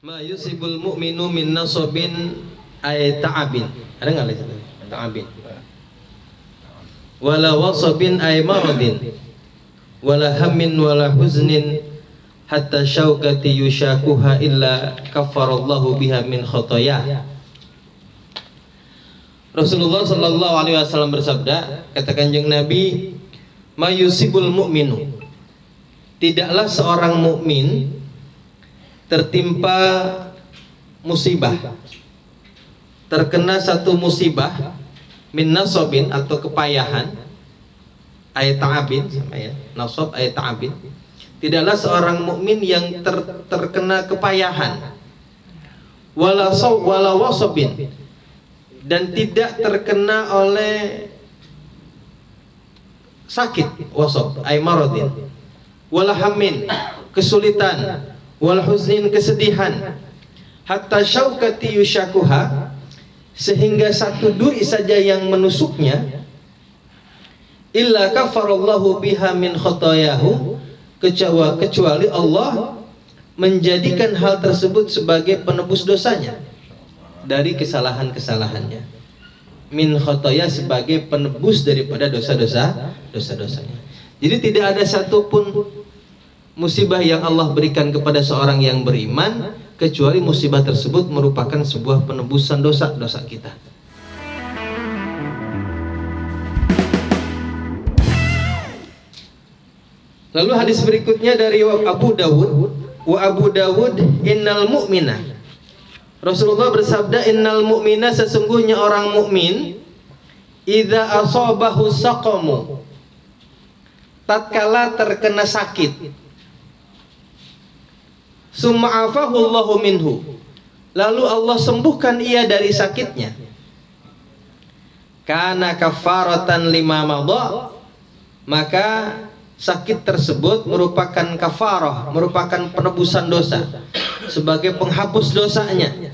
Ma yusibul mu'minu min nasabin ay ta'abin. Ada enggak lihat itu? Ta'abin. Wala wasabin ay maradin. Wala hammin wala huznin hatta syaukati yushakuha illa kafarallahu biha min khotoyah. Rasulullah sallallahu alaihi wasallam bersabda, kata Kanjeng Nabi, ma yusibul mu'minu, tidaklah seorang mukmin tertimpa musibah, terkena satu musibah, min nasobin atau kepayahan, ayat ta'abin sama ya, nasob ayat ta'abin. Tidaklah seorang mukmin yang terkena kepayahan, wala wasobin, dan tidak terkena oleh sakit, wasob ayat marodin, wala hamin, kesulitan, wal huznin, kesedihan, hatta syaukati yushakuha, sehingga satu duri saja yang menusuknya, illa kafarallahu biha min khotoyahu, kecuali Allah menjadikan hal tersebut sebagai penebus dosanya dari kesalahan-kesalahannya. Min khotoyah, sebagai penebus daripada dosa-dosanya. Jadi tidak ada satupun musibah yang Allah berikan kepada seorang yang beriman kecuali musibah tersebut merupakan sebuah penebusan dosa-dosa kita. Lalu hadis berikutnya dari Abu Dawud, innal mu'mina, Rasulullah bersabda, innal mu'mina, sesungguhnya orang mukmin, idza asabahu saqamu, tatkala terkena sakit, summa afahu Allahu minhu, lalu Allah sembuhkan ia dari sakitnya, kana kafaratan lima madha, maka sakit tersebut merupakan kafarah, merupakan penebusan dosa, sebagai penghapus dosanya,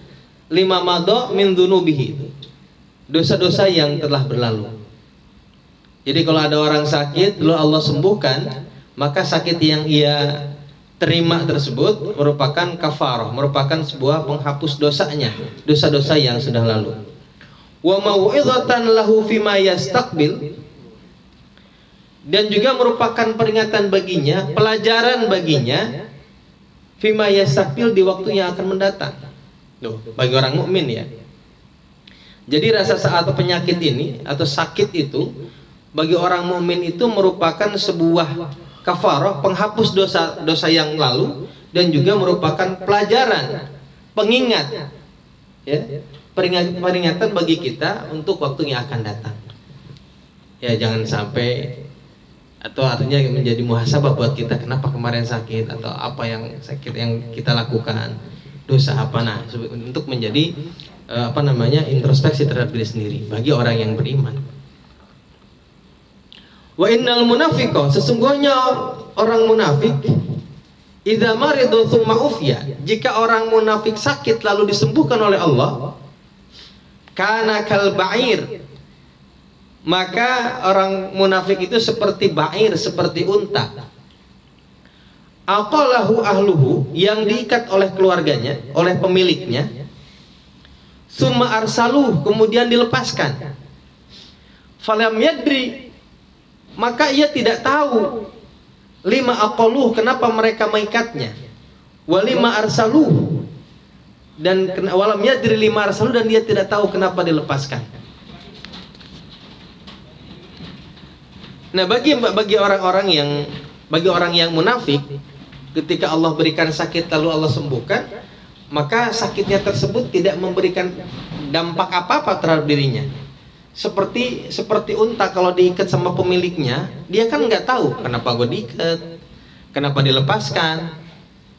lima madha min dzunubihi, dosa-dosa yang telah berlalu. Jadi kalau ada orang sakit lalu Allah sembuhkan, maka sakit yang ia terima tersebut merupakan kafarah, merupakan sebuah penghapus dosanya, dosa-dosa yang sudah lalu. Wa mau'izatan lahu fima yastaqbil, dan juga merupakan peringatan baginya, pelajaran baginya, fima yastaqbil, di waktu yang akan mendatang. Loh, bagi orang mukmin ya. Jadi rasa atau penyakit ini atau sakit itu bagi orang mukmin itu merupakan sebuah kafarah, penghapus dosa-dosa yang lalu, dan juga merupakan pelajaran, pengingat ya, peringatan bagi kita untuk waktu yang akan datang. Ya, jangan sampai, atau artinya menjadi muhasabah buat kita, kenapa kemarin sakit, atau apa yang sakit yang kita lakukan, dosa apa, nah untuk menjadi introspeksi terhadap diri sendiri bagi orang yang beriman. Wa innal munafiqo, sesungguhnya orang munafik, idza maridu tsumma ufiya, jika orang munafik sakit lalu disembuhkan oleh Allah, kana kal ba'ir, maka orang munafik itu seperti ba'ir, seperti unta, aqalahu ahluhu, yang diikat oleh keluarganya, oleh pemiliknya, summa arsaluh, kemudian dilepaskan, falam yadri, maka ia tidak tahu, lima aqaluh, kenapa mereka mengikatnya, walima arsaluh, dan walam yadri lima arsaluh, dan dia tidak tahu kenapa dilepaskan. Nah, bagi orang yang munafik, ketika Allah berikan sakit lalu Allah sembuhkan, maka sakitnya tersebut tidak memberikan dampak apa-apa terhadap dirinya. Seperti unta kalau diikat sama pemiliknya, dia kan nggak tahu kenapa gue diikat, kenapa dilepaskan.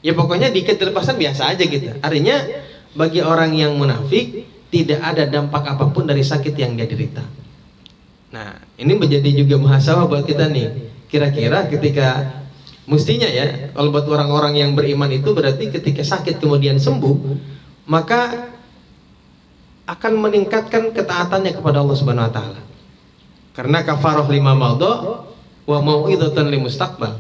Ya pokoknya diikat dilepaskan biasa aja gitu. Artinya bagi orang yang munafik tidak ada dampak apapun dari sakit yang dia derita. Nah, ini menjadi juga muhasabah buat kita nih. Kira-kira ketika, mestinya ya, kalau buat orang-orang yang beriman itu berarti ketika sakit kemudian sembuh, maka akan meningkatkan ketaatannya kepada Allah Subhanahu wa taala. Karena kafarah lima madha wa mau'izatan limustaqbal.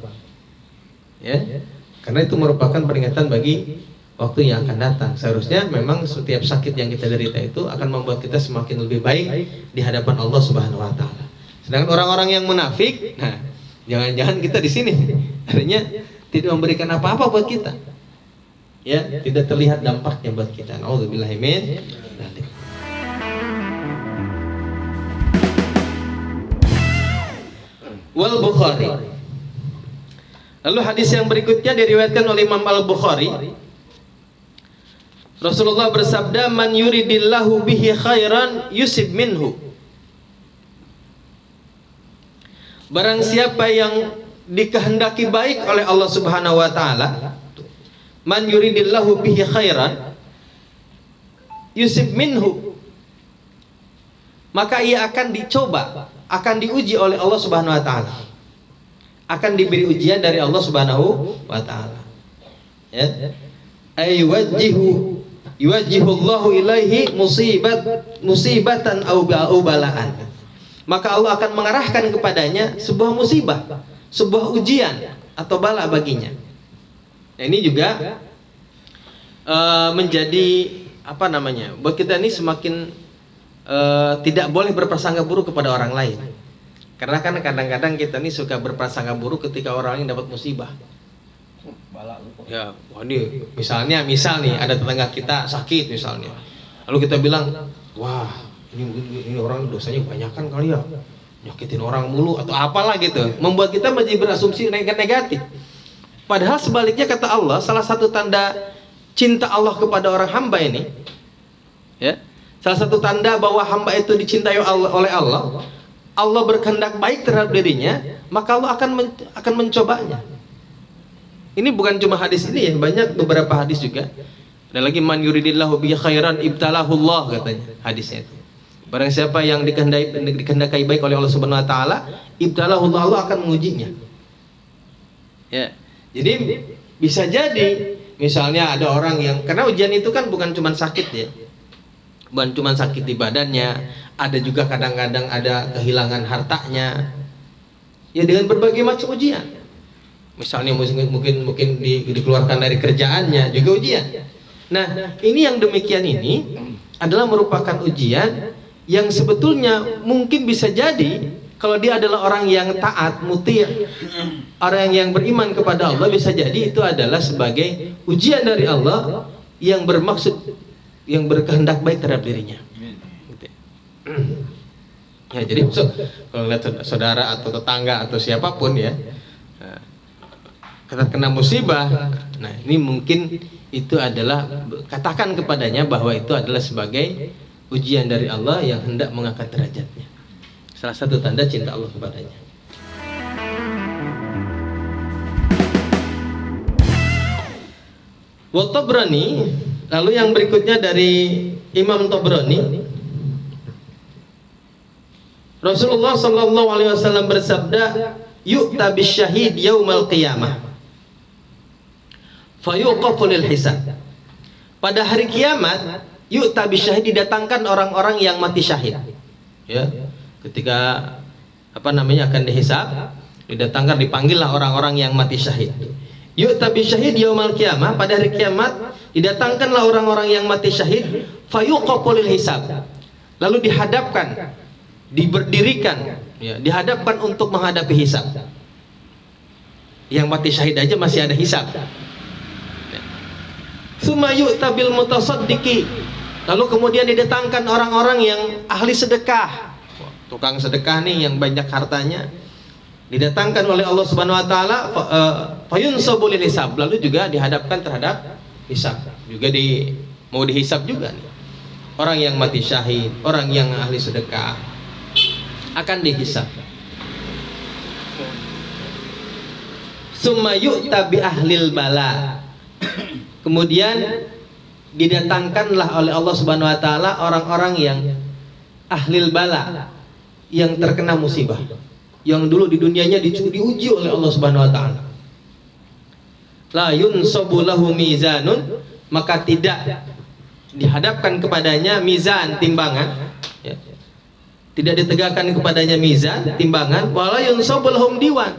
Ya. Karena itu merupakan peringatan bagi waktu yang akan datang. Seharusnya memang setiap sakit yang kita derita itu akan membuat kita semakin lebih baik di hadapan Allah Subhanahu wa taala. Sedangkan orang-orang yang munafik, nah, jangan-jangan kita di sini artinya tidak memberikan apa-apa buat kita. Ya, tidak terlihat dampaknya buat kita. Nauzubillahi min dzalik. Wal Bukhari. Lalu hadis yang berikutnya diriwayatkan oleh Imam Al-Bukhari. Rasulullah bersabda, "Man yuridillahu bihi khairan yusib minhu." Barang siapa yang dikehendaki baik oleh Allah Subhanahu wa taala, man yuridillahu bihi khairan yusib minhu, maka ia akan dicoba, akan diuji oleh Allah Subhanahu wa taala. Akan diberi ujian dari Allah Subhanahu wa taala. Ya. Ay yuwajjihullahu ilaihi musibatan au balaan. Maka Allah akan mengarahkan kepadanya sebuah musibah, sebuah ujian atau bala baginya. Nah, ini juga menjadi apa namanya? Buat kita ini semakin tidak boleh berprasangka buruk kepada orang lain. Karena kan kadang-kadang kita ini suka berprasangka buruk ketika orang lain dapat musibah. Ya, wah ini misal nih ada tetangga kita sakit misalnya. Lalu kita bilang, wah ini orang dosanya kebanyakan kali ya, nyakitin orang mulu atau apalah gitu. Membuat kita menjadi berasumsi negatif. Padahal sebaliknya kata Allah, salah satu tanda cinta Allah kepada orang hamba ini, ya, salah satu tanda bahwa hamba itu dicintai oleh Allah. Allah berkehendak baik terhadap dirinya, maka Allah akan mencobanya. Ini bukan cuma hadis ini ya, banyak beberapa hadis juga. Ada lagi man yuridillahu bihi khairan ibtalahullah katanya hadisnya itu. Barang siapa yang dikehendaki baik oleh Allah Subhanahu wa taala, ibtalahullah, Allah akan mengujinya. Ya. Jadi bisa jadi misalnya ada orang yang karena ujian itu kan bukan cuma sakit ya. Bukan cuma sakit di badannya, ada juga kadang-kadang ada kehilangan hartanya. Ya dengan berbagai macam ujian. Misalnya mungkin dikeluarkan dari kerjaannya, juga ujian. Nah, ini yang demikian ini adalah merupakan ujian yang sebetulnya mungkin bisa jadi kalau dia adalah orang yang taat, muti', orang yang beriman kepada Allah, bisa jadi itu adalah sebagai ujian dari Allah yang bermaksud, yang berkehendak baik terhadap dirinya. Ya, jadi kalau lihat saudara atau tetangga atau siapapun ya, kena musibah, nah ini mungkin itu adalah, katakan kepadanya bahwa itu adalah sebagai ujian dari Allah yang hendak mengangkat derajatnya. Salah satu tanda cinta Allah kepadanya. Wa Tabrani, lalu yang berikutnya dari Imam Tabrani, Rasulullah sallallahu alaihi wasallam bersabda, yu'ta bisyahid yaumal qiyamah fayuqafu lil hisab. Pada hari kiamat, yu'ta bisyahid, didatangkan orang-orang yang mati syahid. Ya. Ketika akan dihisab, didatangkan, dipanggillah orang-orang yang mati syahid. Yu'ta bisyahid yaumal qiyamah, pada hari kiamat didatangkanlah orang-orang yang mati syahid, fayuqafu lil hisab. Lalu dihadapkan, diberdirikan, ya, dihadapkan untuk menghadapi hisab. Yang mati syahid aja masih ada hisab. Tsumma yu'ta bil mutasaddiqi, lalu kemudian didatangkan orang-orang yang ahli sedekah, tukang sedekah nih yang banyak hartanya, didatangkan oleh Allah Subhanahu wa taala, fayunsabu lil hisab, lalu juga dihadapkan terhadap hisab, juga mau dihisab juga nih. Orang yang mati syahid, orang yang ahli sedekah akan dihisab. Summa yu'ta bi ahlil bala, kemudian didatangkanlah oleh Allah Subhanahu wa taala orang-orang yang ahlil bala, yang terkena musibah, yang dulu di dunianya diuji oleh Allah Subhanahu wa taala. La yunsabu lahu mizanun, maka tidak dihadapkan kepadanya mizan, timbangan, ya. Tidak ditegakkan kepadanya mizan, timbangan, wala yunsabu lahum diwan,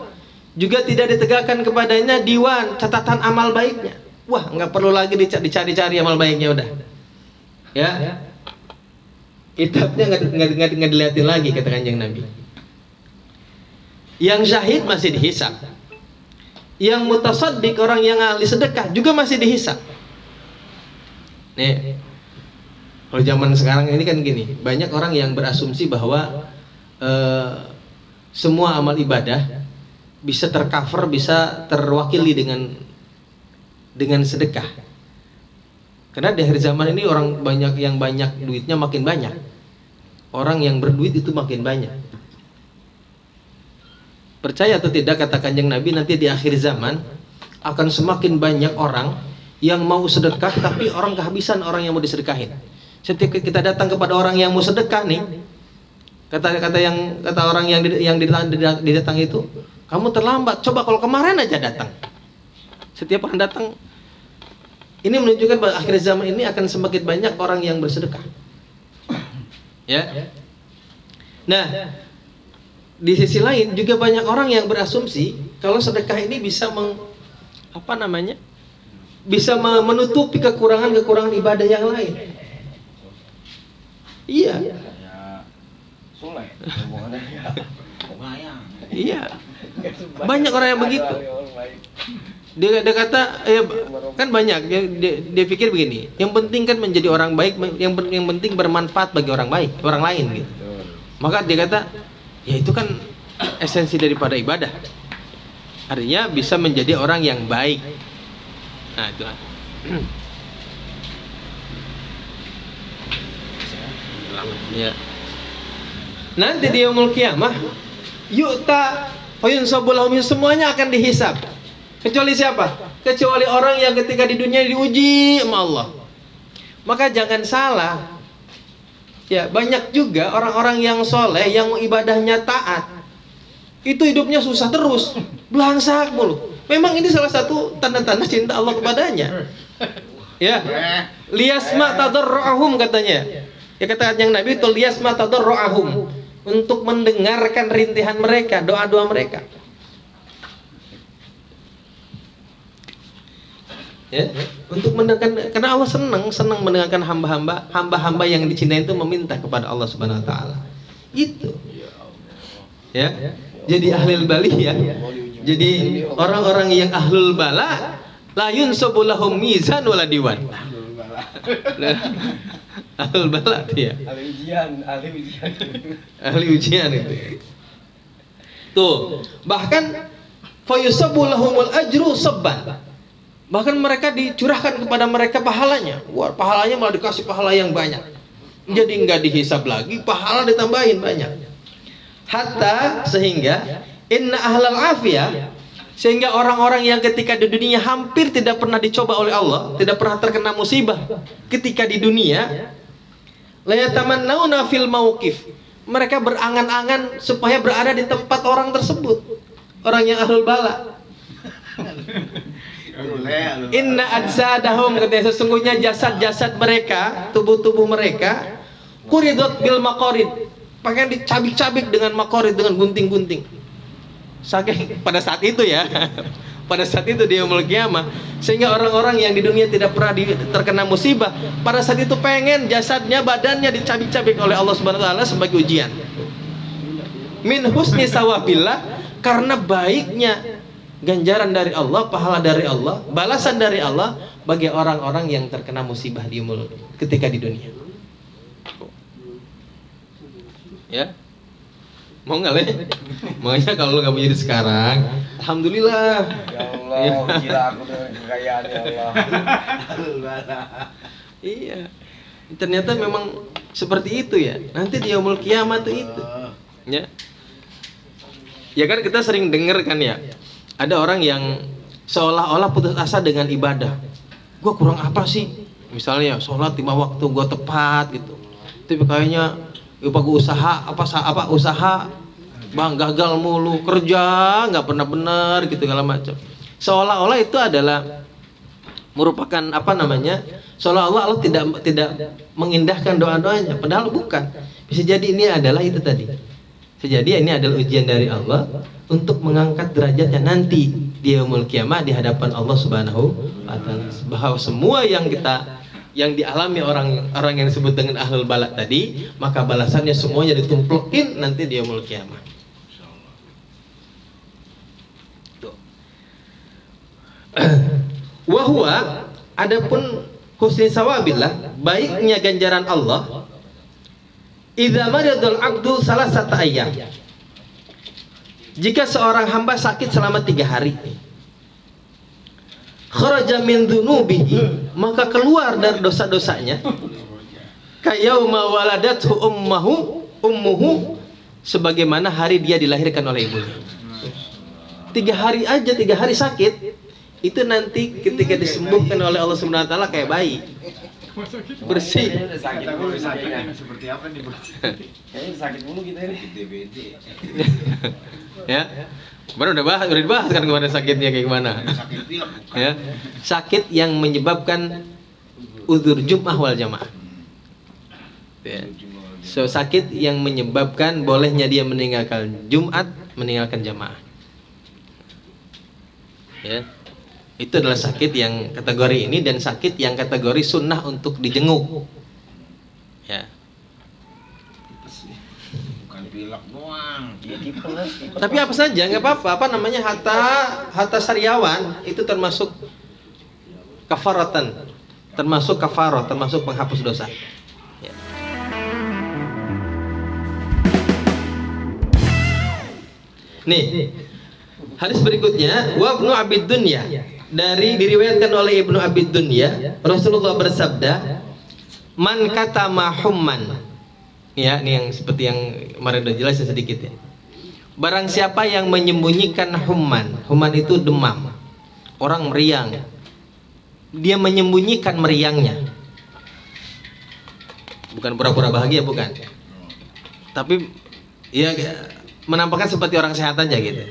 juga tidak ditegakkan kepadanya diwan, catatan amal baiknya. wah nggak perlu lagi dicari-cari amal baiknya udah. Ya. Kitabnya nggak dilihatin lagi kata Kanjeng Nabi. Yang syahid masih dihisab. Yang mutasaddiq, orang yang ahli sedekah juga masih dihisab. Nih, kalau zaman sekarang ini kan gini, banyak orang yang berasumsi bahwa semua amal ibadah bisa tercover, bisa terwakili dengan sedekah. Karena di akhir zaman ini orang banyak yang banyak duitnya makin banyak. Orang yang berduit itu makin banyak. Percaya atau tidak kata Kanjeng Nabi, nanti di akhir zaman akan semakin banyak orang yang mau sedekah tapi orang kehabisan orang yang mau disedekahin. Setiap kita datang kepada orang yang mau sedekah nih, kata orang yang didatang itu, kamu terlambat. Coba kalau kemarin aja datang. Setiap orang datang, ini menunjukkan bahwa akhir zaman ini akan semakin banyak orang yang bersedekah. Ya. Nah, di sisi lain juga banyak orang yang berasumsi kalau sedekah ini bisa bisa menutupi kekurangan ibadah yang lain. Iya. Iya. Banyak orang yang begitu. Dia kata, kan banyak. Dia pikir begini. Yang penting kan menjadi orang baik. Yang penting bermanfaat bagi orang lain. Gitu. Maka dia kata, ya itu kan esensi daripada ibadah. Artinya bisa menjadi orang yang baik. Nah itu. Ya. Nanti di yaumul qiyamah yu'ta fayunsabulahum, semuanya akan dihisab. Kecuali siapa? Kecuali orang yang ketika di dunia diuji sama Allah. Maka jangan salah. Ya, banyak juga orang-orang yang soleh, yang ibadahnya taat, itu hidupnya susah terus, belangsak mulu. Memang ini salah satu tanda-tanda cinta Allah kepadanya. Ya, liyasma tadarru'ahum katanya. Ya kata yang Nabi itu liyasma tadarru'ahum, untuk mendengarkan rintihan mereka, doa-doa mereka. Ya, untuk mendengarkan, karena Allah senang mendengarkan hamba-hamba yang dicintai itu meminta kepada Allah Subhanahu wa taala. Itu. Ya. Jadi ahlul bali ya. Jadi orang-orang yang ahlul bala la yunsabu lahum mizan wala diwan. Ahlul bala dia. Ahli ujian itu. Tuh, bahkan fayusabu lahumul ajru sabban. Bahkan mereka dicurahkan kepada mereka pahalanya. Wah, pahalanya malah dikasih pahala yang banyak. Jadi nggak dihisab lagi, pahala ditambahin banyak. Hatta sehingga inna ahlal afiyah, sehingga orang-orang yang ketika di dunia hampir tidak pernah dicoba oleh Allah, tidak pernah terkena musibah ketika di dunia, la yatamannawna fil mauqif. Mereka berangan-angan supaya berada di tempat orang tersebut. Orang yang ahlul bala. Inna ajsadahum, katanya sesungguhnya jasad-jasad mereka, tubuh-tubuh mereka, kuridot bil maqarid, pakaian dicabik-cabik dengan maqarid, dengan gunting-gunting. Saking pada saat itu ya, pada saat itu di yaumul qiyamah, sehingga orang-orang yang di dunia tidak pernah terkena musibah, pada saat itu pengen jasadnya, badannya dicabik-cabik oleh Allah Subhanahu wa taala sebagai ujian. Min husni sawabillah, karena baiknya ganjaran dari Allah, pahala dari Allah, balasan dari Allah bagi orang-orang yang terkena musibah ketika di dunia. Ya, mau nggak le? Makanya kalau lu nggak punya duit sekarang, alhamdulillah. Ya Allah, gila aku dengan kekayaan ya Allah. Iya, ternyata memang seperti itu ya. Nanti di yaumul qiyamah itu. Ya, ya kan kita sering dengar kan ya. Ada orang yang seolah-olah putus asa dengan ibadah. Gue kurang apa sih? Misalnya sholat 5 waktu gue tepat gitu. Tapi kayaknya gue usaha bang gagal mulu, kerja nggak pernah benar gitu segala macam. Seolah-olah itu adalah merupakan seolah-olah Allah tidak mengindahkan doa-doanya. Padahal bukan. Bisa jadi ini adalah itu tadi. Bisa jadi ini adalah ujian dari Allah untuk mengangkat derajatnya nanti di yaumul kiamah di hadapan Allah Subhanahu wa taala. Bahwa semua yang dialami orang yang disebut dengan ahlul balak tadi, maka balasannya semuanya ditumpulin nanti di yaumul kiamah. Wahwa, adapun husni sawabillah, baiknya ganjaran Allah, idza maradul abdu salasata ayyam, jika seorang hamba sakit selama 3 hari, kharaja min dzunubihi, maka keluar dari dosa-dosanya, kayauma waladathu ummuhu, sebagaimana hari dia dilahirkan oleh ibunya. 3 hari aja, 3 hari sakit, itu nanti ketika disembuhkan oleh Allah Subhanahu wa taala kayak bayi. Bersih. Sakitnya seperti apa nih, Bos? Kayaknya sakit mulu kita ini. DBD. Ya. Baru udah dibahas kan kemarin sakitnya kayak gimana? Sakit pilek. Ya. Sakit yang menyebabkan udzur jum'ah wal jamaah. Ya. So, sakit yang menyebabkan bolehnya dia meninggalkan Jumat, meninggalkan jamaah. Ya. Itu adalah sakit yang kategori ini, dan sakit yang kategori sunnah untuk dijenguk. Ya. Bukan pilek doang. Tapi apa saja nggak apa-apa. Apa namanya, hatta sariawan itu termasuk kafaratan, termasuk kafaroh, termasuk penghapus dosa. Ya. Nih, hadis berikutnya, wa ibnu Abid Dunya, diriwayatkan oleh Ibnu Abid Dunya, Rasulullah bersabda, man katama humman. Ya, ini yang seperti yang kemarin udah jelas sedikit ya. Barang siapa yang menyembunyikan humman itu demam, orang meriang, dia menyembunyikan meriangnya, bukan pura-pura bahagia, bukan, tapi ya menampakkan seperti orang sehat aja gitu.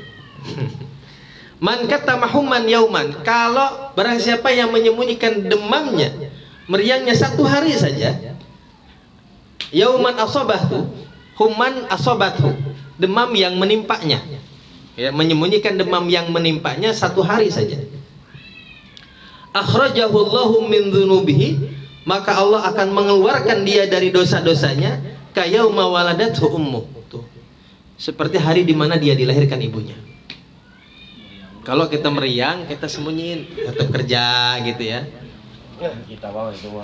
Man katama humman yauman, kalau barang siapa yang menyembunyikan demamnya, meriangnya 1 hari saja, yauman asobatu, humman asobatu, demam yang menimpanya, ya, menyembunyikan demam yang menimpanya 1 hari saja, akhrajahu Allahu min dzunubihi, maka Allah akan mengeluarkan dia dari dosa-dosanya, kayauma waladathu ummuh, seperti hari di mana dia dilahirkan ibunya. Kalau kita meriang, kita sembunyiin, tetap kerja gitu ya. Kita bawa itu mah.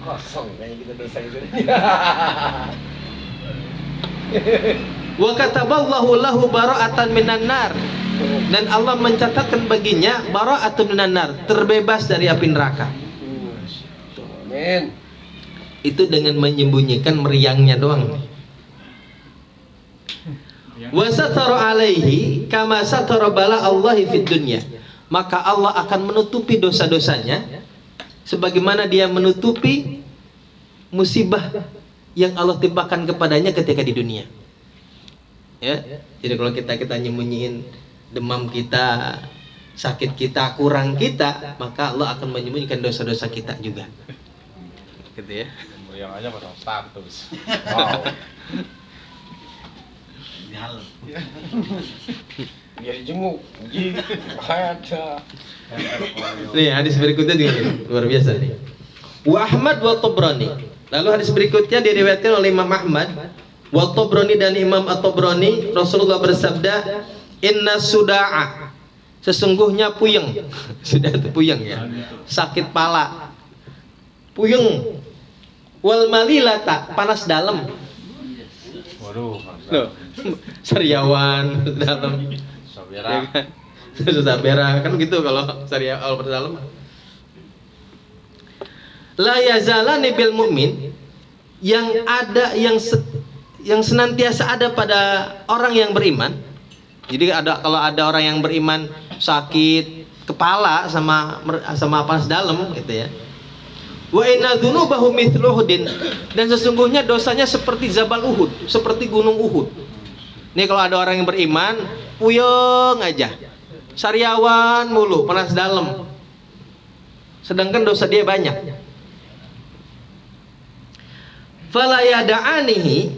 Kosong kayak kita dosa itu. Wa kataballahu lahu bara'atan minan nar, dan Allah mencatatkan baginya bara'atun minan nar, terbebas dari api neraka. Amin. Itu dengan menyembunyikan meriangnya doang. Wa satara alaihi kama satara bala Allahi fid dunya, maka Allah akan menutupi dosa-dosanya sebagaimana dia menutupi musibah yang Allah timpakan kepadanya ketika di dunia. Ya, jadi kalau kita nyembunyiin demam kita, sakit kita, kurang kita, maka Allah akan menyembunyikan dosa-dosa kita juga. Gitu ya. Yang aja pasang status. Wow. Biar dijenguk. Ada. Nih hadis berikutnya juga luar biasa nih. Wa Ahmad wa Tabrani. Lalu hadis berikutnya diriwayatkan oleh Imam Ahmad wa Tabrani dan Imam At-Tabrani, Rasulullah bersabda, inna suda'a, sesungguhnya puyeng. Sudah itu puyeng ya. Sakit pala. Puyeng. Wal malilata, panas dalam. Waduh, loh, sariawan dalam. Sabera. Sabera kan gitu kalau sariawan dalam. La yazalani bil mu'min, yang ada yang senantiasa ada pada orang yang beriman. Jadi kalau ada orang yang beriman sakit kepala sama panas dalam gitu ya. Wa inna dzunubahu mithlu Uhudin, dan sesungguhnya dosanya seperti Jabal Uhud, seperti gunung Uhud. Nih kalau ada orang yang beriman, puyeng aja, sariawan mulu, panas dalam, sedangkan dosa dia banyak. Fala yada'anihi,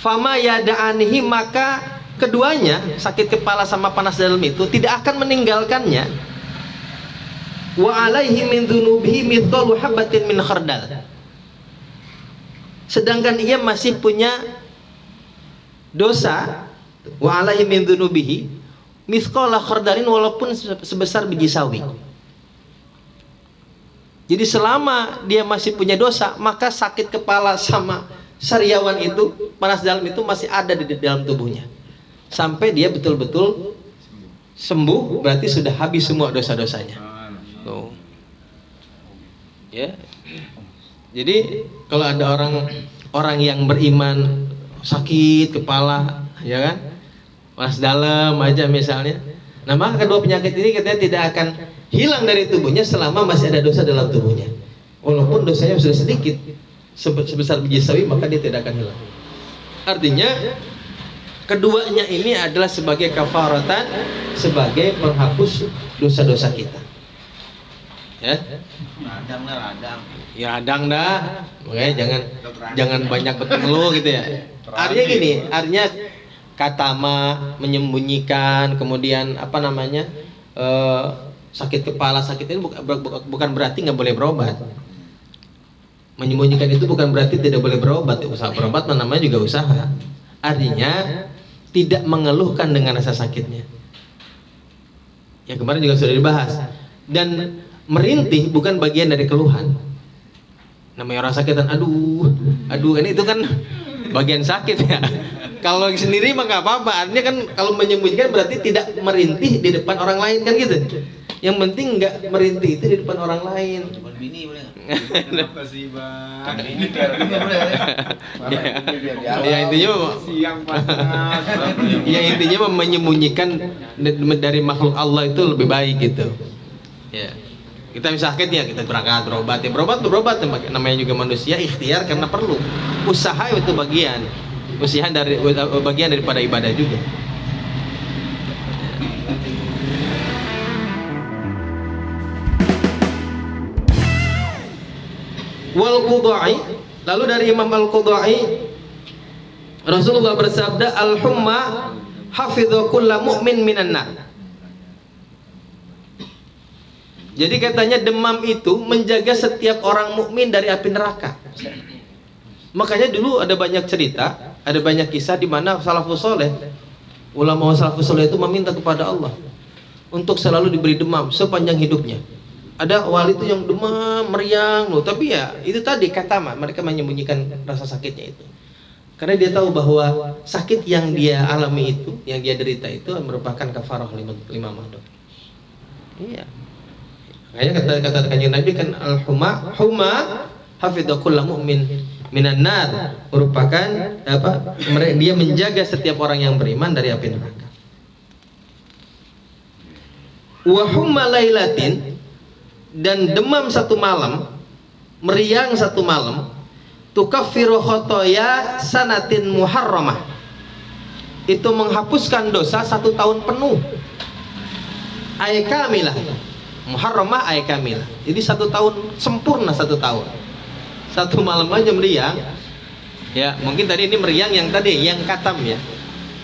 fama yada'anihi, maka keduanya, sakit kepala sama panas dalam itu tidak akan meninggalkannya. Wa alaihi min dzunubihi mithqalu habatin min khardal. Sedangkan ia masih punya dosa, wa alaihi min dzunubihi mithqala khardalin, walaupun sebesar biji sawi. Jadi selama dia masih punya dosa, maka sakit kepala sama sariawan itu, panas dalam itu masih ada di dalam tubuhnya. Sampai dia betul-betul sembuh, berarti sudah habis semua dosa-dosanya. Tuh. Ya. Jadi kalau ada orang yang beriman sakit kepala, ya kan? Panas dalam aja misalnya. Nah, maka kedua penyakit ini katanya tidak akan hilang dari tubuhnya selama masih ada dosa dalam tubuhnya. Walaupun dosanya sudah sedikit, sebesar biji sawi, maka dia tidak akan hilang. Artinya keduanya ini adalah sebagai kafaratan, sebagai penghapus dosa-dosa kita. Ya. Radang. Ya radang dah. Makanya jangan banyak mengeluh gitu ya. Artinya gini, artinya katama, menyembunyikan, kemudian apa namanya? Sakit kepala, sakit ini bukan berarti nggak boleh berobat. Menyembunyikan itu bukan berarti tidak boleh berobat. Usaha berobat namanya juga usaha. Artinya tidak mengeluhkan dengan rasa sakitnya. Ya kemarin juga sudah dibahas. Dan merintih bukan bagian dari keluhan. Namanya orang sakit, aduh ini itu kan bagian sakit ya. Kalau sendiri mah nggak apa-apa. Artinya kan kalau menyembunyikan berarti tidak merintih di depan orang lain kan gitu. Yang penting nggak merintih itu di depan orang lain. Depan bini boleh nggak? Kenapa sih bang? Bini biar boleh ya. Ya intinya, Siang panas. ya intinya menyembunyikan dari makhluk Allah itu lebih baik gitu. Ya. Kita bisa sakit ya kita berangkat berobat ya, berobat namanya juga manusia, ikhtiar karena perlu. Usaha itu bagian daripada ibadah juga. Wal Qudai, lalu dari Imam Al-Qudai, Rasulullah bersabda, al-humma hafidhu kulla mu'min minan nar. Jadi katanya demam itu menjaga setiap orang mukmin dari api neraka. Makanya dulu ada banyak cerita, ada banyak kisah di mana salafus soleh, ulama salafus soleh itu meminta kepada Allah untuk selalu diberi demam sepanjang hidupnya. Ada wali itu yang demam, meriang loh, tapi ya itu tadi kata mereka menyembunyikan rasa sakitnya itu. Karena dia tahu bahwa sakit yang dia alami itu, yang dia derita itu merupakan kafarah lima madhab. Iya. Makanya kata Kanjeng Nabi kan al-humma hafidhu kullu mu'min minan nar, merupakan apa? Dia menjaga setiap orang yang beriman dari api neraka. Wa humma lailatin, dan demam satu malam, meriang satu malam, tukaffiru khotoya sanatin muharramah, itu menghapuskan dosa 1 tahun penuh. Kamilah. Muharramah kamilah. Jadi 1 tahun sempurna, 1 tahun. 1 malam aja meriang. Ya, mungkin tadi ini meriang yang tadi yang katam ya.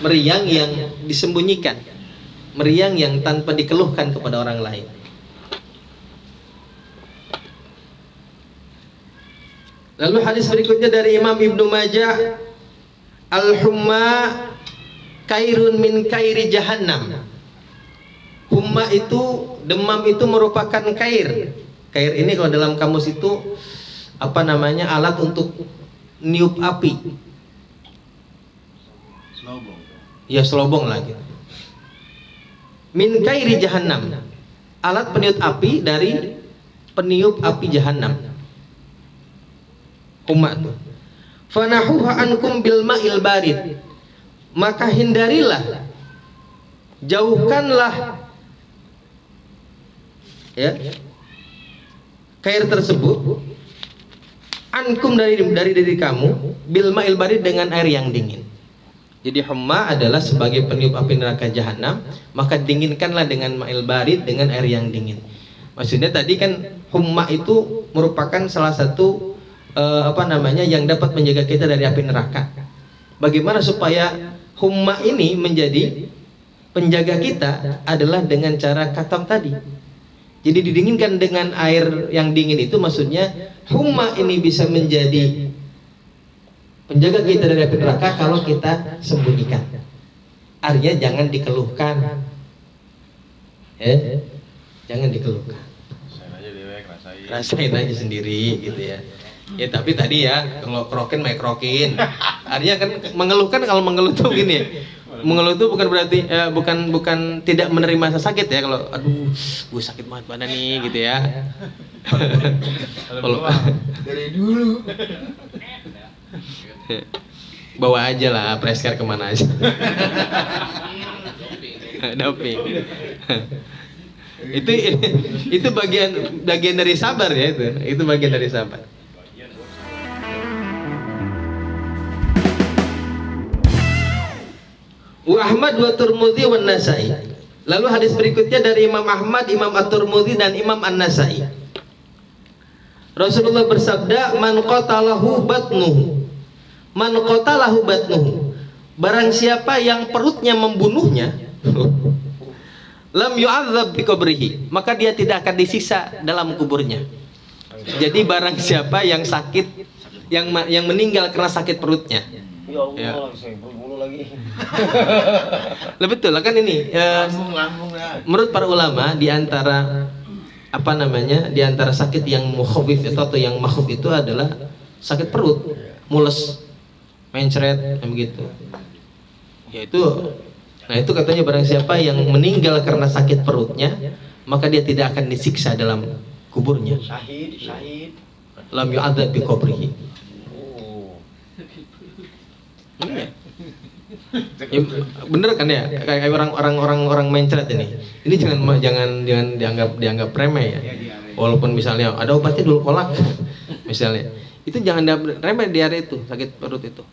Meriang yang disembunyikan. Meriang yang tanpa dikeluhkan kepada orang lain. Lalu hadis berikutnya dari Imam Ibnu Majah, al-humma kairun min kairi jahannam. Humma itu, demam itu merupakan kair. Kair ini kalau dalam kamus itu apa namanya, alat untuk niup api. Selobong. Ya selobong lagi. Min kairi jahannam, alat peniup api dari peniup api jahannam. Humma itu. Fanahuha ankum bil ma'il barid, maka hindarilah, jauhkanlah ya kair tersebut, ankum dari diri kamu, bil ma'il barid, dengan air yang dingin. Jadi humma adalah sebagai peniup api neraka jahanam, maka dinginkanlah dengan ma'il barid, dengan air yang dingin. Maksudnya tadi kan humma itu merupakan salah satu apa namanya yang dapat menjaga kita dari api neraka. Bagaimana supaya humma ini menjadi penjaga kita adalah dengan cara katam tadi. Jadi didinginkan dengan air yang dingin itu maksudnya humma ini bisa menjadi penjaga kita dari api neraka kalau kita sembunyikan. Artinya jangan dikeluhkan. Jangan dikeluhkan. Rasain aja sendiri gitu ya. Ya tapi tadi ya kalau krokin krokin. Artinya kan mengeluhkan, kalau mengeluh tuh gini ya. Mengeluh itu bukan berarti bukan tidak menerima rasa sakit ya. Kalau aduh gue sakit banget badan nih gitu ya. Kalau Dari dulu. bawa aja lah preskar kemana aja. Doping. itu bagian dari sabar ya itu bagian dari sabar. Wa Ahmad wa Tirmidzi wa Nasa'i. Lalu hadis berikutnya dari Imam Ahmad, Imam At-Tirmidzi dan Imam An-Nasa'i. Rasulullah bersabda, "Man qatalahu batnuhu." Man qatalahu batnuhu. Barang siapa yang perutnya membunuhnya, lam yu'adzab bi qabrihi, maka dia tidak akan disiksa dalam kuburnya. Jadi barang siapa yang sakit, yang meninggal karena sakit perutnya. Ya Allah, saya berbulu lagi. Lah betul kan ini. Lambung ya. Menurut para ulama di antara di antara sakit yang mukhawif atau yang makhuf itu adalah sakit perut, mules, mencret, begitu. Nah itu katanya barang siapa yang meninggal karena sakit perutnya, maka dia tidak akan disiksa dalam kuburnya. Syahid. Lam yu'adzab bi qabrihi. Ya, bener kan ya, kayak orang mencret ini jangan dianggap remeh ya. Walaupun misalnya ada obatnya dulu kolak misalnya, itu jangan remeh diare itu, sakit perut itu.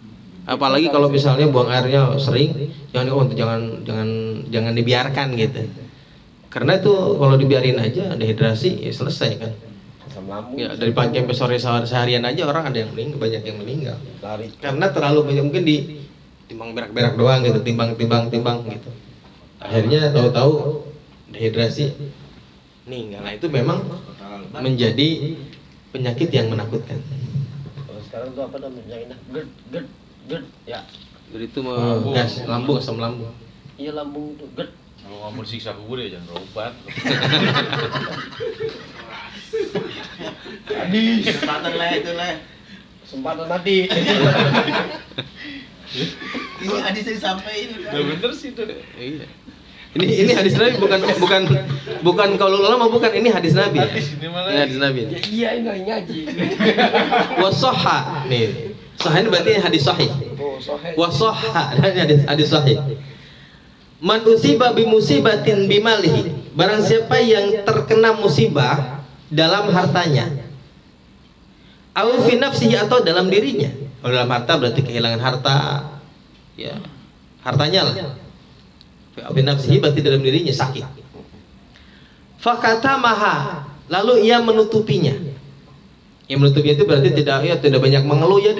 Apalagi kalau misalnya buang airnya sering, jangan dibiarkan gitu. Karena itu kalau dibiarin aja dehidrasi ya selesai kan. Ya, dari pagi sampai sore seharian aja orang ada yang meninggal, banyak yang meninggal. Karena terlalu banyak, mungkin timbang berak-berak doang gitu, timbang gitu. Akhirnya tahu-tahu dehidrasi meninggal. Nah itu memang menjadi penyakit yang menakutkan. Kalau sekarang tuh apa namanya? GERD ya. Jadi itu gas lambung, asam lambung. Iya lambung tuh GERD. Kalau kamu siksa kubur ya jangan berobat. Tadi kesempatan kesempatan mati. Ini hadis yang sampai ini. Udah bener sih itu. Iya. Ini hadis Nabi bukan kaulul ulama, bukan, ini hadis Nabi. Ini hadis Nabi. Ya, iya ini ngaji. Wa sahha. Nih. Sahih ini berarti hadis sahih. Oh, sahih. Wa sahha, dan hadis sahih. Man usiba bi musibatin bimalihi. Barang siapa yang terkena musibah dalam hartanya. Au fi nafsihi, atau dalam dirinya. Kalau dalam harta berarti kehilangan harta. Ya. Hartanya lah. Fi nafsihi berarti dalam dirinya sakit. Fakatamaha, lalu ia menutupinya. Yang menutupinya itu berarti tidak banyak mengeluh, ya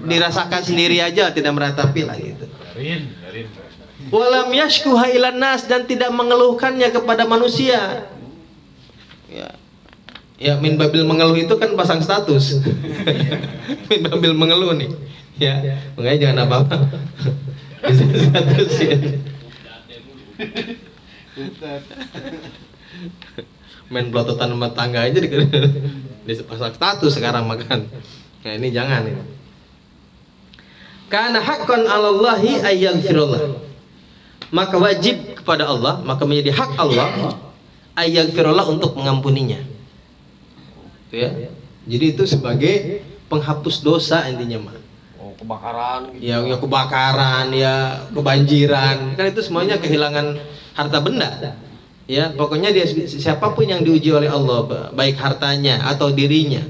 dirasakan sendiri aja, tidak meratapi lah gitu. Darin. Walam yashkuha ilan nas, dan tidak mengeluhkannya kepada manusia. Ya min babil mengeluh itu kan pasang status. Min babil mengeluh nih. Ya, makanya jangan apa-apa. Bisa status ya. Main pelototan rumah tangga aja dipasang status sekarang makan. Nah ini jangan ini. Karena haqqan 'alallahi ayyaghfirullah. Maka wajib kepada Allah, maka menjadi hak Allah ayyaghfirullah untuk mengampuninya. Itu ya. Jadi itu sebagai penghapus dosa intinya mah. Oh, kebakaran gitu. Ya kebakaran, ya kebanjiran. Kan itu semuanya kehilangan harta benda. Ya, pokoknya dia siapapun yang diuji oleh Allah, baik hartanya atau dirinya,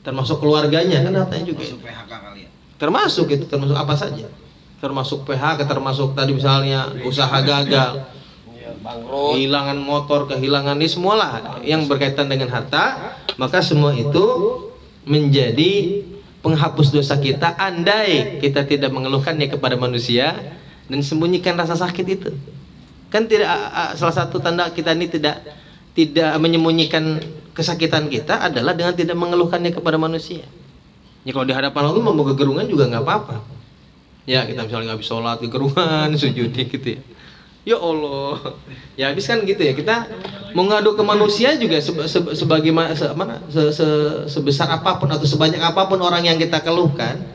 termasuk keluarganya, kan hartanya juga. Masuk PHK kali ya. Termasuk itu, termasuk apa saja. Termasuk PHK, termasuk tadi misalnya usaha gagal, Ya, bangkrut, kehilangan motor, kehilangan ini semualah yang berkaitan dengan harta, maka semua itu menjadi penghapus dosa kita andai kita tidak mengeluhkannya kepada manusia dan sembunyikan rasa sakit itu. Kan tidak, salah satu tanda kita ini tidak menyembunyikan kesakitan kita adalah dengan tidak mengeluhkannya kepada manusia. Ya kalau di hadapan Allah mau gegerungan juga nggak apa-apa. Ya kita misalnya nggak bisa sholat gegerungan sujud gitu ya. Ya Allah, ya habis kan gitu ya, kita mau ngadu ke manusia juga sebesar apapun atau sebanyak apapun orang yang kita keluhkan,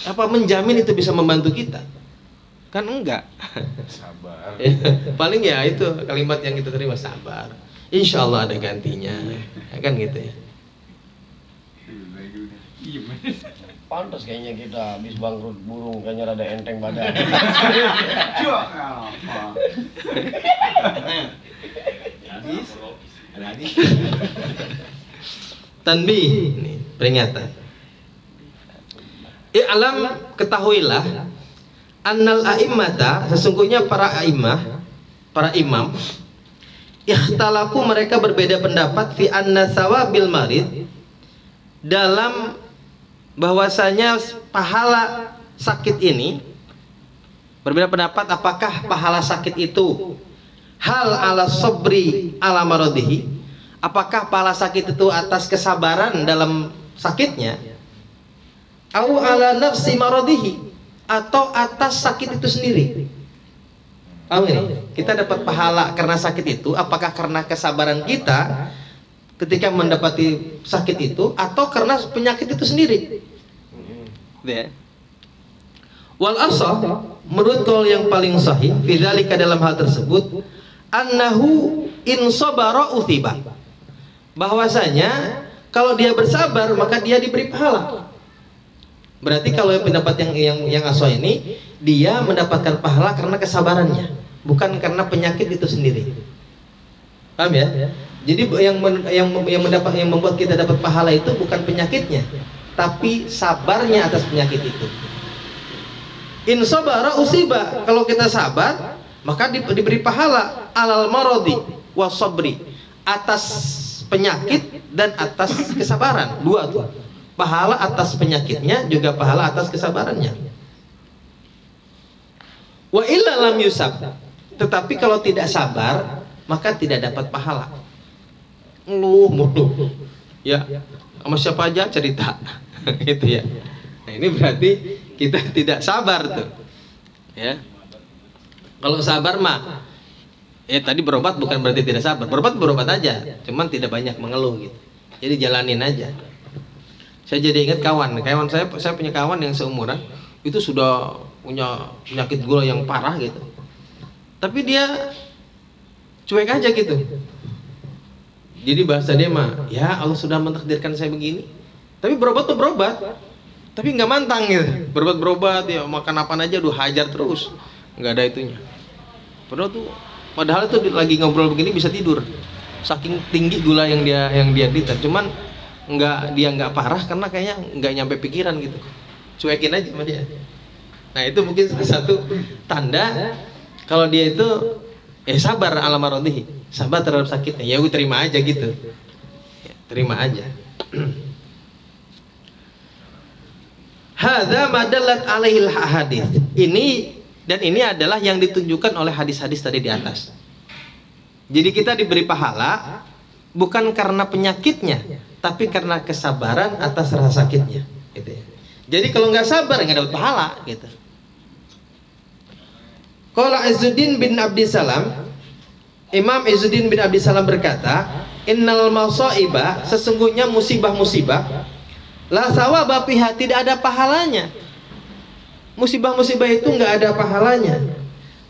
apa menjamin itu bisa membantu kita? Kan enggak. Sabar. Paling ya itu kalimat yang kita terima, sabar. Insya Allah ada gantinya, kan gitu ya. Pantas kayaknya kita habis bangkrut burung, kayaknya rada enteng badan. Tanbih, ini peringatan. I'lam, ketahuilah, annal a'immata, sesungguhnya para a'immah, para imam, ikhtalafu, mereka berbeda pendapat fi anna sawabil marid, dalam bahwasanya pahala sakit ini, berbeda pendapat apakah pahala sakit itu hal ala sabri ala maradihi, apakah pahala sakit itu atas kesabaran dalam sakitnya, au ala nafsi maradihi, atau atas sakit itu sendiri. Paham ini? Kita dapat pahala karena sakit itu, apakah karena kesabaran kita ketika mendapati sakit itu atau karena penyakit itu sendiri. Ya. Wal asah, menurut kaul yang paling sahih fidzalika, dalam hal tersebut, annahu in sabara uthiba, bahwasanya kalau dia bersabar maka dia diberi pahala. Berarti kalau pendapat yang asah ini, dia mendapatkan pahala karena kesabarannya, bukan karena penyakit itu sendiri. Paham ya? Jadi yang membuat kita dapat pahala itu bukan penyakitnya, tapi sabarnya atas penyakit itu. In sabara usiba, kalau kita sabar maka diberi pahala alal maradi was sabri, atas penyakit dan atas kesabaran. Dua tuh. Pahala atas penyakitnya juga pahala atas kesabarannya. Wa illa lam yusab, tetapi kalau tidak sabar maka tidak dapat pahala. Ngeluh mulu, ya sama siapa aja cerita, gitu ya. Nah ini berarti kita tidak sabar tuh, ya. Kalau sabar mah, ya tadi berobat bukan berarti tidak sabar. Berobat aja, cuman tidak banyak mengeluh gitu. Jadi jalanin aja. Saya jadi ingat kawan saya punya kawan yang seumuran, itu sudah punya penyakit gula yang parah gitu. Tapi dia cuek aja gitu. Jadi bahasa dia mah, ya Allah sudah mentakdirkan saya begini. Tapi berobat tuh berobat, tapi nggak mantang gitu. Berobat ya, makan apa aja udah hajar terus, nggak ada itunya. Padahal itu lagi ngobrol begini bisa tidur, saking tinggi gula yang dia derita. Cuman dia nggak parah karena kayaknya nggak nyampe pikiran gitu. Cuekin aja sama dia. Nah itu mungkin satu tanda kalau dia itu sabar ala maradihi, sabar terhadap sakitnya. Ya gue terima aja gitu, ya, terima aja. Hadza madallat alaihil hadis. Ini adalah yang ditunjukkan oleh hadis-hadis tadi di atas. Jadi kita diberi pahala bukan karena penyakitnya, tapi karena kesabaran atas rasa sakitnya. Gitu ya. Jadi kalau nggak sabar nggak dapat pahala. Gitu. Qala Izzuddin bin Abdissalam, Imam Izzuddin bin Abdissalam berkata, innal masaiba, sesungguhnya musibah-musibah, la sawaba fiha, tidak ada pahalanya. Musibah-musibah itu nggak ada pahalanya.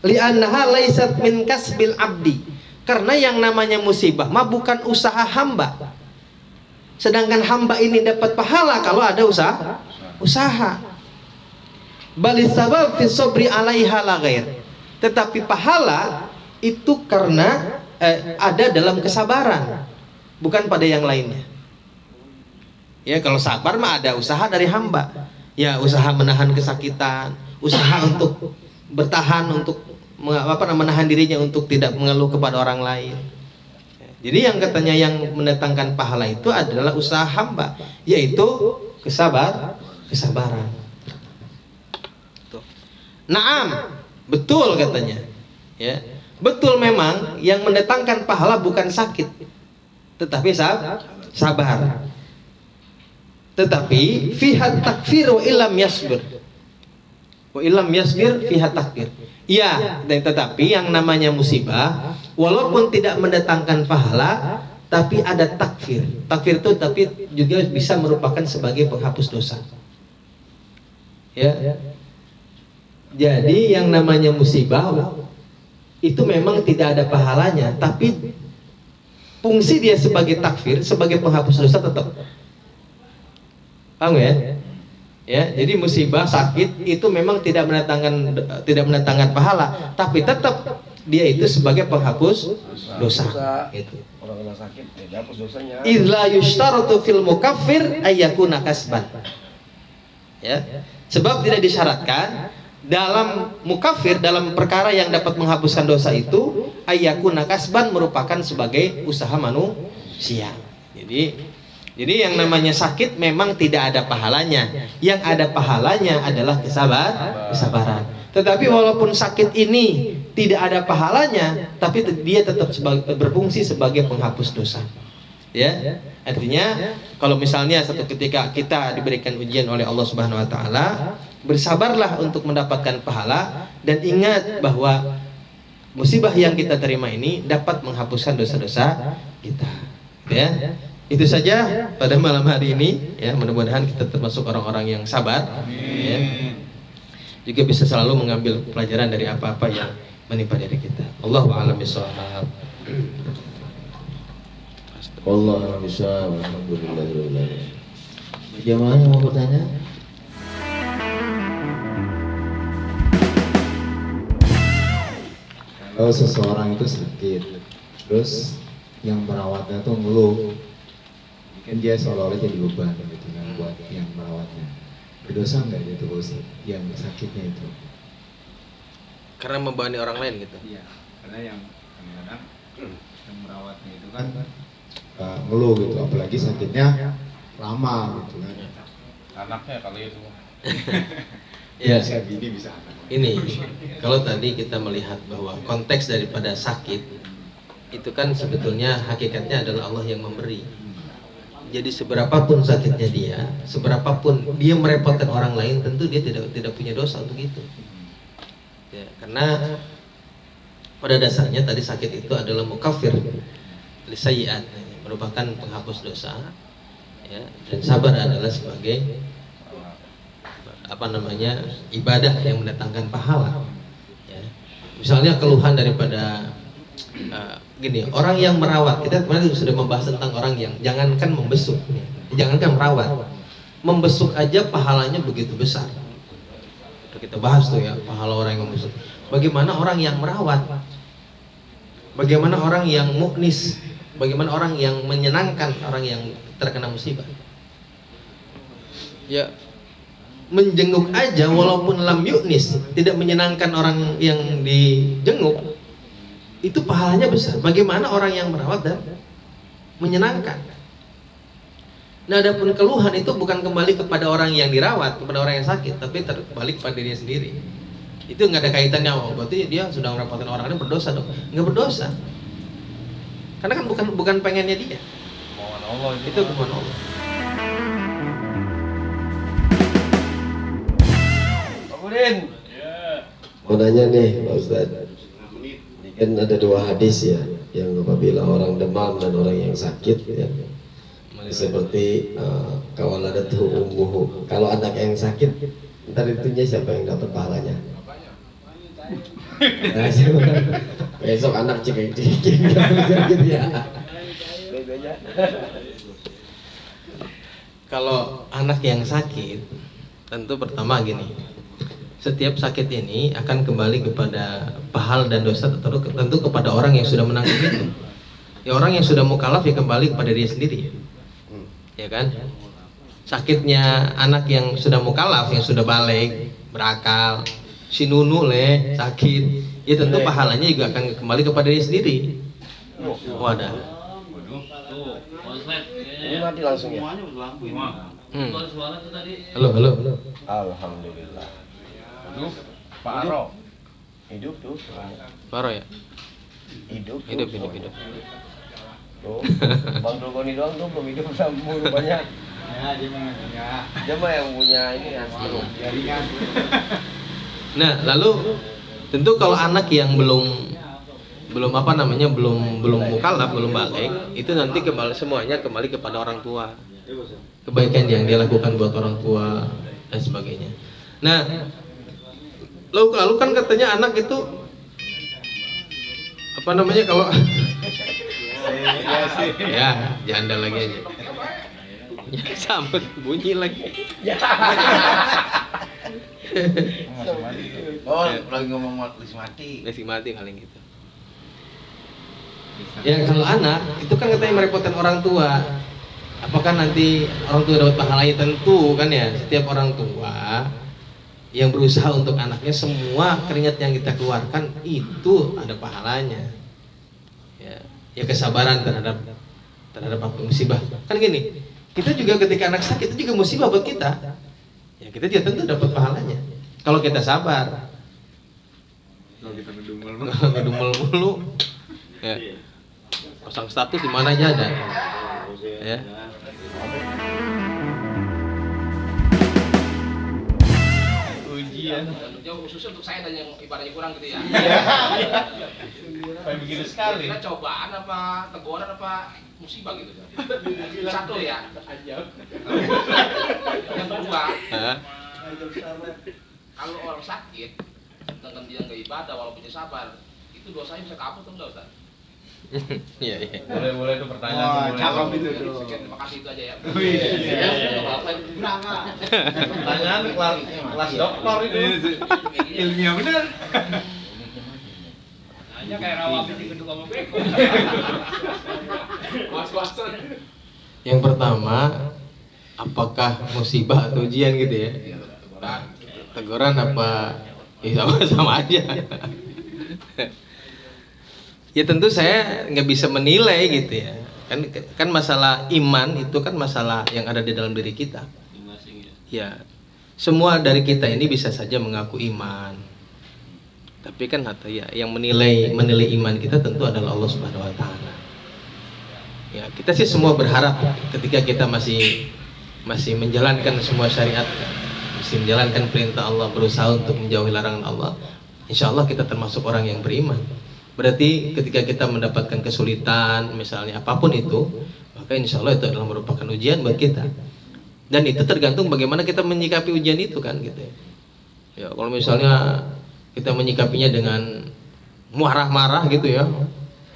Li'annaha laisat min kasbil abdi, karena yang namanya musibah mah bukan usaha hamba. Sedangkan hamba ini dapat pahala kalau ada usaha. Balis sabab fi sabri alaiha la ghair. Tetapi pahala itu karena ada dalam kesabaran, bukan pada yang lainnya. Ya kalau sabar mah ada usaha dari hamba. Ya usaha menahan kesakitan, usaha untuk bertahan, untuk menahan dirinya untuk tidak mengeluh kepada orang lain. Jadi yang katanya yang mendatangkan pahala itu adalah usaha hamba, yaitu kesabaran. Tuh. Naam, betul katanya. Ya, betul memang yang mendatangkan pahala bukan sakit, tetapi sabar. Tetapi fihat takfir wa illam yasbir. Wa illam yasbir fihat takfir. Ya, tetapi yang namanya musibah walaupun tidak mendatangkan pahala tapi ada takfir. Takfir itu tapi juga bisa merupakan sebagai penghapus dosa. Ya. Jadi yang namanya musibah itu memang tidak ada pahalanya, tapi fungsi dia sebagai takfir, sebagai penghapus dosa tetap. Paham ya? Ya, jadi musibah sakit itu memang tidak mendatangkan pahala, tapi tetap dia itu sebagai penghapus dosa. Itu. Orang kena sakit, ya hapus dosanya. Illa yushtaratu fil mukaffir ayyakuna kasban. Ya. Sebab tidak disyaratkan dalam mukafir, dalam perkara yang dapat menghapuskan dosa itu ayyakuna kasban merupakan sebagai usaha manusia. Jadi yang namanya sakit memang tidak ada pahalanya. Yang ada pahalanya adalah kesabaran. Tetapi walaupun sakit ini tidak ada pahalanya, tapi dia tetap berfungsi sebagai penghapus dosa. Ya, artinya kalau misalnya satu ketika kita diberikan ujian oleh Allah Subhanahu Wa Taala, bersabarlah untuk mendapatkan pahala dan ingat bahwa musibah yang kita terima ini dapat menghapuskan dosa-dosa kita. Ya. Itu saja pada malam hari ini ya, mudah-mudahan kita termasuk orang-orang yang sabar ya. Juga bisa selalu mengambil pelajaran dari apa-apa yang menimpa diri kita. Allahu a'lam bishawab. Wallahu a'lam bishawab. Alhamdulillah. Jemaah yang mau bertanya? Kalau seseorang itu sakit, terus yang merawatnya tuh ngeluh, kan dia seolah-olah jadi beban gitu kan buat yang merawatnya. Berdosa nggak dia tuh yang sakitnya itu? Karena membebani orang lain gitu. Iya, karena yang kadang-kadang yang merawatnya itu kan ngeluh gitu, apalagi sakitnya lama gitu kan. Anaknya kali itu. Ya, Bisa gini bisa anak. ini kalau tadi kita melihat bahwa konteks daripada sakit itu kan sebetulnya hakikatnya adalah Allah yang memberi. Jadi seberapapun sakitnya dia, seberapapun dia merepotkan orang lain, tentu dia tidak punya dosa untuk itu. Ya, karena pada dasarnya tadi sakit itu adalah mukafir lisayyi'at, merupakan penghapus dosa. Ya, dan sabar adalah sebagai ibadah yang mendatangkan pahala. Ya. Misalnya keluhan daripada gini, orang yang merawat, kita kemarin sudah membahas tentang orang yang jangankan membesuk, jangankan merawat, membesuk aja pahalanya begitu besar. Kita bahas tuh ya, pahala orang yang membesuk. Bagaimana orang yang merawat? Bagaimana orang yang muknis? Bagaimana orang yang menyenangkan orang yang terkena musibah? Ya, menjenguk aja walaupun lam yuknis, tidak menyenangkan orang yang dijenguk, itu pahalanya besar. Bagaimana orang yang merawat dan menyenangkan? Nah, adapun keluhan itu bukan kembali kepada orang yang dirawat, kepada orang yang sakit, tapi terbalik pada dirinya sendiri. Itu nggak ada kaitannya. Oh, berarti dia sudah merepotkan orang lain, berdosa dong? Nggak berdosa. Karena kan bukan pengennya dia. Mohon Allah Itu kemauan Allah. Pak Budin. Mau nanya nih Pak Ustadz, kan ada dua hadis ya, yang apabila orang demam dan orang yang sakit ya, seperti kawaladatu ummuhu. Kalau anak yang sakit, ntar itunya siapa yang dapat pahalanya? Nah, besok anak cekik-cekik gitu ya. Kalau anak yang sakit, tentu pertama gini, setiap sakit ini akan kembali kepada pahala dan dosa tentu kepada orang yang sudah menanggung itu. Ya, orang yang sudah mukallaf ya kembali kepada dia sendiri. Ya kan? Sakitnya anak yang sudah mukallaf, yang sudah balik, berakal, si Nunu sakit, ya tentu pahalanya juga akan kembali kepada dia sendiri. Wadah. Ini mati langsung ya. Halo. Alhamdulillah. Aduh, Pak Aro. Hidup tuh. Baro ya? Hidup. Hidup. Tuh. Bang Dogoni doang tuh belum hidup sambung banyak. Ya, dia mah enggak. Dia mah yang punya ini asli. Jaringan. Nah, lalu tentu kalau anak yang belum mukallaf, belum balik, itu nanti semuanya kembali kepada orang tua. Kebaikan yang dia lakukan buat orang tua dan sebagainya. Nah, lalu kan katanya anak itu kalau ya janda lagi aja. Ya, sambut bunyi lagi. Oh, lagi ngomong mati. Masih mati paling gitu. Ya kalau anak itu kan katanya merepotkan orang tua. Apakah nanti orang tua dapat pahalanya? Tentu kan ya. Setiap orang tua yang berusaha untuk anaknya, semua keringat yang kita keluarkan itu ada pahalanya. Ya kesabaran terhadap musibah. Kan gini, kita juga ketika anak sakit itu juga musibah buat kita. Ya kita juga tentu dapat pahalanya. Kalau kita sabar. Kalau kita ngedumel mulu. Ya. Pasang status di mana aja ada. Ya. Ujian. Jauh khususnya untuk saya dan yang ibadahnya kurang gitu ya. Kayak begitu sekali. Kita cobaan apa teguran apa musibah gitu. Satu ya. Yang kedua, kalau orang sakit dengan dia nggak ibadah walaupun dia sabar, itu dosanya bisa kabur tuh enggak Ustaz? Iya. Boleh itu pertanyaan. Wah, boleh. cakep itu. Sekian, terima kasih itu aja ya. Pertanyaan kelas dokter itu. Ilmiah bener. Hanya kayak rawat di gedung sama beko. Was-wasan. Yang pertama, apakah musibah atau ujian gitu ya? Teguran apa? Ya sama aja. Ya tentu saya nggak bisa menilai gitu ya. Kan masalah iman itu kan masalah yang ada di dalam diri kita. Ya, semua dari kita ini bisa saja mengaku iman. Tapi kan ya yang menilai iman kita tentu adalah Allah Subhanahu wa taala. Ya, kita sih semua berharap ketika kita masih menjalankan semua syariat, masih menjalankan perintah Allah, berusaha untuk menjauhi larangan Allah, insya Allah kita termasuk orang yang beriman. Berarti ketika kita mendapatkan kesulitan, misalnya apapun itu, maka insya Allah itu adalah merupakan ujian buat kita. Dan itu tergantung bagaimana kita menyikapi ujian itu kan gitu ya. Ya kalau misalnya kita menyikapinya dengan marah-marah gitu ya,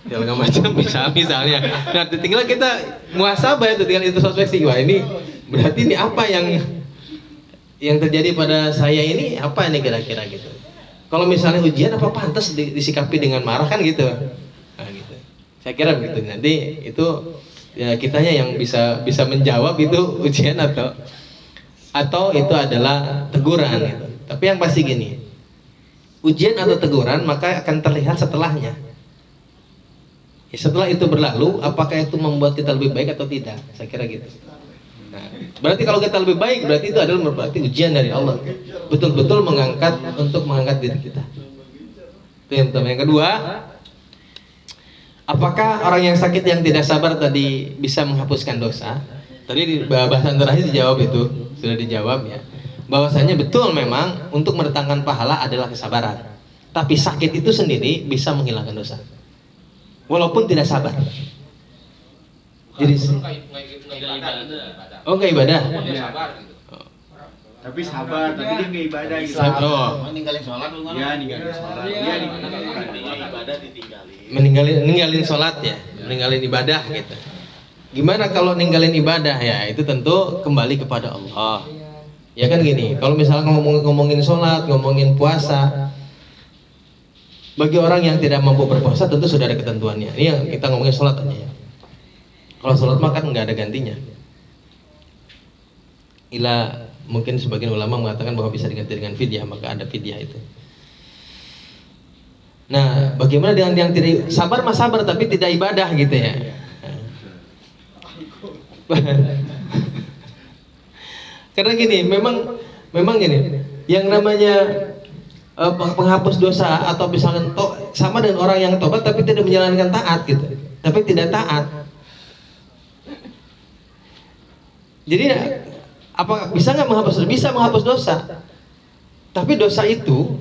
segala macam misalnya. Nah tinggal kita muhasabah itu, tinggal introspeksi. Wah ini berarti ini apa yang terjadi pada saya ini, apa ini kira-kira gitu. Kalau misalnya ujian apa pantas disikapi dengan marah kan gitu. Nah, gitu. Saya kira begitu. Nanti itu ya kitanya yang bisa menjawab itu ujian atau itu adalah teguran gitu. Tapi yang pasti gini, ujian atau teguran maka akan terlihat setelahnya. Ya, setelah itu berlalu, apakah itu membuat kita lebih baik atau tidak? Saya kira gitu. Nah, berarti kalau kita lebih baik, berarti itu adalah berarti ujian dari Allah. Betul-betul mengangkat diri kita. Itu yang pertama. Yang kedua, apakah orang yang sakit yang tidak sabar tadi bisa menghapuskan dosa? Tadi di bahasan terakhir dijawab itu, sudah dijawab ya. Bahwasanya betul memang untuk mendatangkan pahala adalah kesabaran. Tapi sakit itu sendiri bisa menghilangkan dosa. Walaupun tidak sabar. Jadi nggak ibadah. Tapi sabar, tapi dia nggak ibadah gitu. Ninggalin sholat lu Ya, ninggalin sholat. Dia ibadah ditinggalin. Ninggalin sholat ya, ninggalin ibadah gitu. Gimana kalau ninggalin ibadah ya? Itu tentu kembali kepada Allah. Ya kan gini, kalau misalnya ngomongin sholat, ngomongin puasa, bagi orang yang tidak mampu berpuasa tentu sudah ada ketentuannya. Ini yang kita ngomongin sholat aja ya. Kalau sholat mah kan nggak ada gantinya. Mungkin sebagian ulama mengatakan bahwa bisa diganti dengan fidyah, maka ada fidyah itu. Nah, bagaimana dengan yang tidak sabar tapi tidak ibadah gitu ya? Karena gini, memang gini, yang namanya penghapus dosa atau misalnya sama dengan orang yang tobat tapi tidak menjalankan taat gitu, tapi tidak taat. Jadi apa bisa nggak menghapus dosa? Bisa menghapus dosa, tapi dosa itu,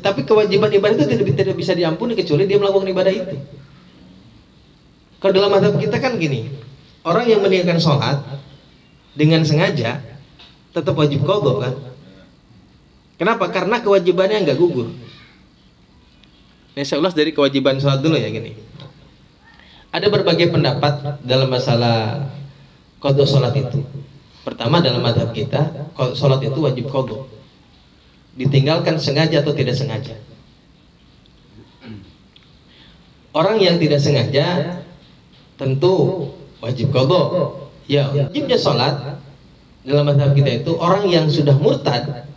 tapi kewajiban ibadah itu tidak bisa diampuni kecuali dia melakukan ibadah itu. Kalau dalam mazhab kita kan gini, orang yang meninggalkan sholat dengan sengaja tetap wajib qadha kan? Kenapa? Karena kewajibannya nggak gugur. Ini saya ulas dari kewajiban sholat dulu ya gini. Ada berbagai pendapat dalam masalah qadha sholat itu. Pertama dalam mazhab kita, sholat itu wajib qadha. Ditinggalkan sengaja atau tidak sengaja. Orang yang tidak sengaja tentu wajib qadha. Ya, wajibnya sholat dalam mazhab kita itu orang yang sudah murtad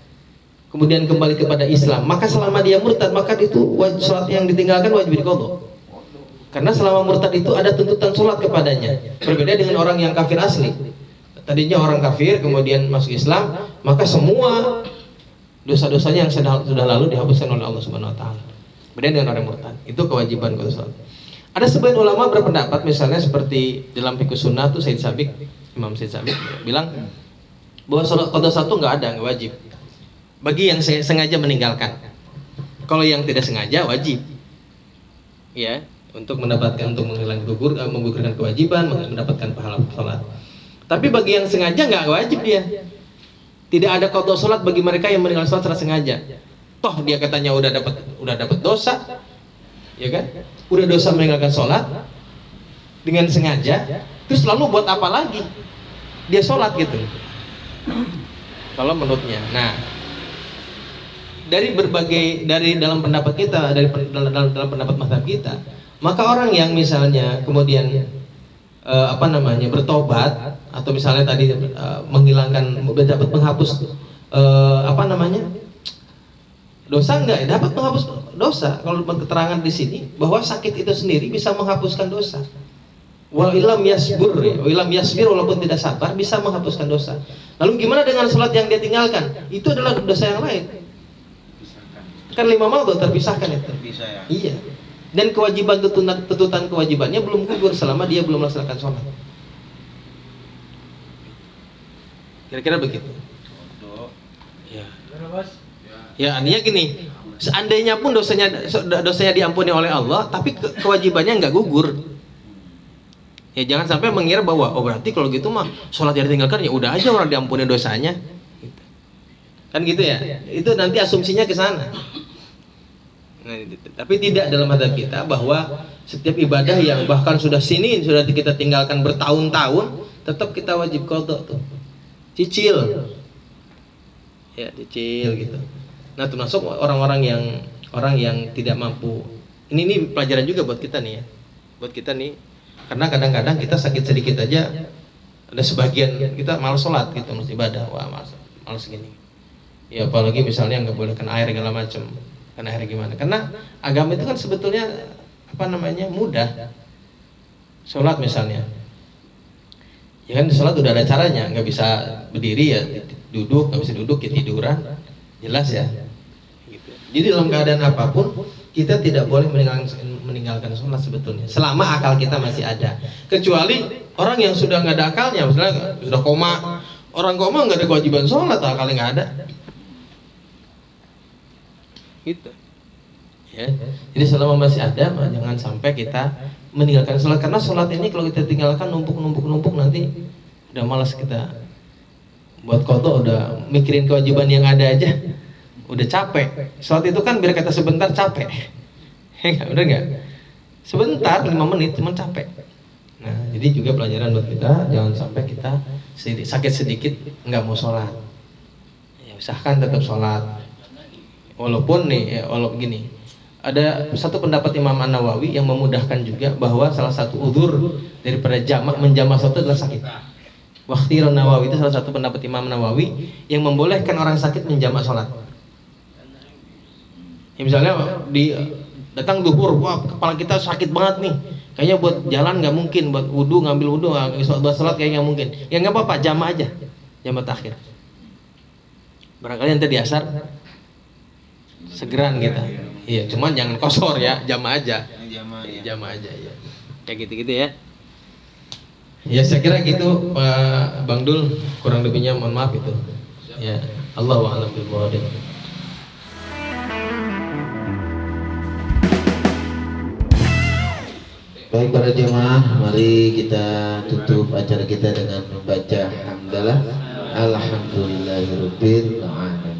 kemudian kembali kepada Islam, maka selama dia murtad maka itu sholat yang ditinggalkan wajib diqadha. Karena selama murtad itu ada tuntutan sholat kepadanya. Berbeda dengan orang yang kafir asli. Tadinya orang kafir kemudian masuk Islam, maka semua dosa-dosanya yang sudah lalu dihapuskan oleh Allah Subhanahu wa taala. Beda dengan orang murtad. Itu kewajiban qadha sholat. Ada sebagian ulama berpendapat misalnya seperti dalam fikih sunnah tuh Said Sabiq, Imam Said Sabiq bilang bahwa sholat qadha satu nggak wajib. Bagi yang sengaja meninggalkan. Kalau yang tidak sengaja wajib. Ya, untuk menggugurkan kewajiban, mendapatkan pahala sholat. Tapi bagi yang sengaja nggak wajib dia. Tidak ada qadha sholat bagi mereka yang meninggalkan sholat secara sengaja. Toh dia katanya udah dapat dosa, ya kan? Udah dosa meninggalkan sholat dengan sengaja, terus lalu buat apa lagi dia sholat gitu? Kalau menurutnya, nah dari dalam pendapat kita, dalam pendapat mazhab kita, maka orang yang misalnya kemudian bertobat atau misalnya tadi menghilangkan, dapat menghapus dosa dapat menghapus dosa. Kalau keterangan di sini bahwa sakit itu sendiri bisa menghapuskan dosa. Wa'ilam yasbir, walaupun tidak sabar bisa menghapuskan dosa. Lalu gimana dengan sholat yang dia tinggalkan? Itu adalah dosa yang lain. Kan 5 mardhu terpisahkan itu. Terpisah ya. Iya. Dan kewajiban tuntutan kewajibannya belum gugur selama dia belum melaksanakan sholat. Kira-kira begitu. Ya. Ya, artinya gini, seandainya pun dosanya diampuni oleh Allah, tapi kewajibannya nggak gugur. Ya jangan sampai mengira bahwa berarti kalau gitu mah sholat yang ditinggalkan ya udah aja orang diampuni dosanya. Kan gitu ya? Itu nanti asumsinya ke sana. Nah, tapi tidak dalam mazhab kita bahwa setiap ibadah yang bahkan sudah kita tinggalkan bertahun-tahun, tetap kita wajib qadha tuh. Cicil. Ya, cicil gitu. Nah, termasuk orang yang tidak mampu. Ini pelajaran juga buat kita nih ya. Buat kita nih. Karena kadang-kadang kita sakit sedikit aja, ada sebagian kita malas sholat gitu, malas ibadah, wah malas gini. Ya apalagi misalnya nggak boleh kena air segala macam, kena air gimana? Karena agama itu kan sebetulnya mudah. Sholat misalnya, ya kan sholat udah ada caranya, nggak bisa berdiri ya duduk, nggak bisa duduk ya tiduran, jelas ya. Gitu. Jadi dalam keadaan apapun kita tidak boleh meninggalkan sholat sebetulnya, selama akal kita masih ada. Kecuali orang yang sudah nggak ada akalnya, misalnya sudah koma, orang koma nggak ada kewajiban sholat, akalnya nggak ada. Gitu. Ya. Jadi selama masih ada, jangan sampai kita meninggalkan sholat, karena sholat ini kalau kita tinggalkan numpuk nanti udah malas kita buat qadha, udah mikirin kewajiban yang ada aja udah capek. Sholat itu kan biar kata sebentar capek. Udah nggak? Sebentar 5 menit cuma capek. Nah, jadi juga pelajaran buat kita, jangan sampai kita sakit sedikit nggak mau sholat. Ya, usahakan tetap sholat. Walaupun gini, ada satu pendapat Imam An-Nawawi yang memudahkan juga bahwa salah satu udzur daripada menjamak sholat adalah sakit. Wakhtirun Nawawi itu salah satu pendapat Imam Nawawi yang membolehkan orang sakit menjamak sholat. Ya, misalnya datang duhur, wah kepala kita sakit banget nih, Kayaknya buat jalan nggak mungkin, buat wudhu, ngambil wudhu, buat sholat kayaknya nggak mungkin. Ya nggak apa-apa, jamaah aja, jamaah takhir. Barangkali nanti di asar segeran kita. Iya, cuman jangan kosor ya, jamaah aja. Jamaah aja ya. Kayak gitu-gitu ya. Ya saya kira gitu Pak Bang Dul, kurang lebihnya mohon maaf itu. Ya, Allahu a'lam bishawab. Baik para jemaah, mari kita tutup acara kita dengan membaca hamdalah. Alhamdulillahirabbil alamin.